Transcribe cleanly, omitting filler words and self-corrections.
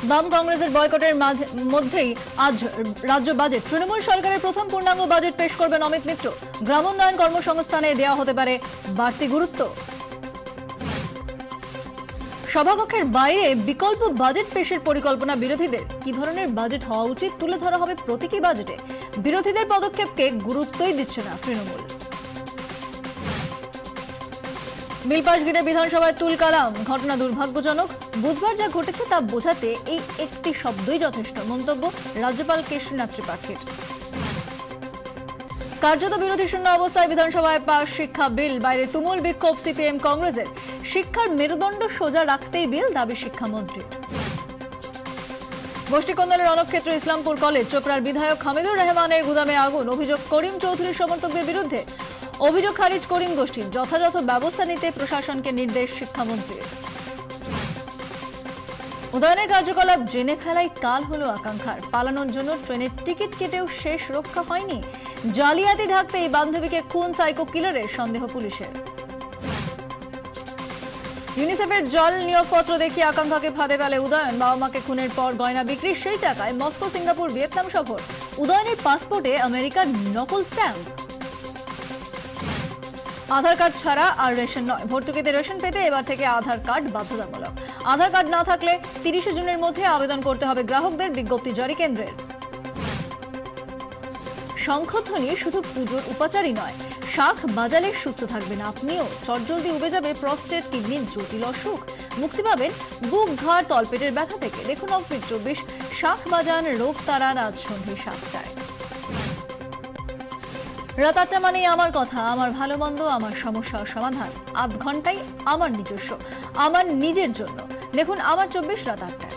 বাম কংগ্রেসের বয়কটের মধ্যেই আজ রাজ্য বাজেট। তৃণমূল সরকারের প্রথম পূর্ণাঙ্গ বাজেট পেশ করবেন অমিত মিত্র। গ্রামোন্নয়ন কর্মসংস্থানে দেওয়া হতে পারে বাড়তি গুরুত্ব। সভাকক্ষের বাইরে বিকল্প বাজেট পেশের পরিকল্পনা বিরোধীদের। কি ধরনের বাজেট হওয়া উচিত তুলে ধরা হবে প্রতীকী বাজেটে। বিরোধীদের পদক্ষেপকে গুরুত্বই দিচ্ছে না তৃণমূল। বিলপাস ঘিরে বিধানসভায় তুলকালাম। ঘটনা দুর্ভাগ্যজনক। বুধবার যা ঘটেছে তা বোঝাতে এই একটি শব্দই যথেষ্ট, মন্তব্য রাজ্যপাল কেশরীনাথ ত্রিপাঠীর। কার্যত বিরোধী শূন্য অবস্থায় বিধানসভায় পাস শিক্ষা বিল। বাইরে তুমুল বিক্ষোভ সিপিএম কংগ্রেসের। শিক্ষার মেরুদণ্ড সোজা রাখতেই বিল, দাবি শিক্ষামন্ত্রীর। গোষ্ঠীকন্দলের রণক্ষেত্র ইসলামপুর কলেজ। চোপড়ার বিধায়ক হামিদুর রহমানের গুদামে আগুন। অভিযোগ করিম চৌধুরীর সমর্থকদের বিরুদ্ধে। অভিযোগ খারিজ করিম গোষ্ঠীর। যথাযথ ব্যবস্থা নিতে প্রশাসনকে নির্দেশ শিক্ষামন্ত্রীর। উদয়নের কার্যকলাপ জেনে ফেলাই কাল হলো আকাঙ্ক্ষার। পালানোর জন্য ট্রেনের টিকিট কেটেও শেষ রক্ষা হয়নি। জালিয়াতি ঢাকতে এই বান্ধবীকে খুন সাইকো কিলারের, সন্দেহ পুলিশের। ইউনিসেফের জল নিয়োগপত্র দেখিয়ে আকাঙ্ক্ষাকে ফাঁদে ফেলে উদয়ন। বাবা মাকে খুনের পর গয়না বিক্রি, সেই টাকায় মস্কো, সিঙ্গাপুর, ভিয়েতনাম সফর। উদয়নের পাসপোর্টে আমেরিকার নকল স্ট্যাম্প। আধার কার্ড ছাড়া আর রেশন নয়। ভর্তুকিতে রেশন পেতে এবার থেকে আধার কার্ড বাধ্যতামূলক। আধার কার্ড না থাকলে 30 জুনের মধ্যে আবেদন করতে হবে গ্রাহকদের, বিজ্ঞপ্তি জারি কেন্দ্রের। শঙ্খধ্বনি শুধু পুজোর উপাচারই নয়, শাখ বাজালে সুস্থ থাকবেন আপনিও। চটজলদি উবে যাবে প্রস্টেট, কিডনির জটিল অসুখ। মুক্তি পাবেন বুক, ঘাড়, তলপেটের ব্যথা থেকে। দেখুন অমৃত 24, শাখ বাজান, রোগ তাড়ান, আজ সন্ধ্যে 7টায়। রাত 8টা মানেই আমার কথা, আমার ভালো মন্দ, আমার সমস্যা ও সমাধান। আধ ঘন্টায় আমার নিজস্ব, আমার নিজের জন্য। দেখুন আমার 24 রাত 8টায়।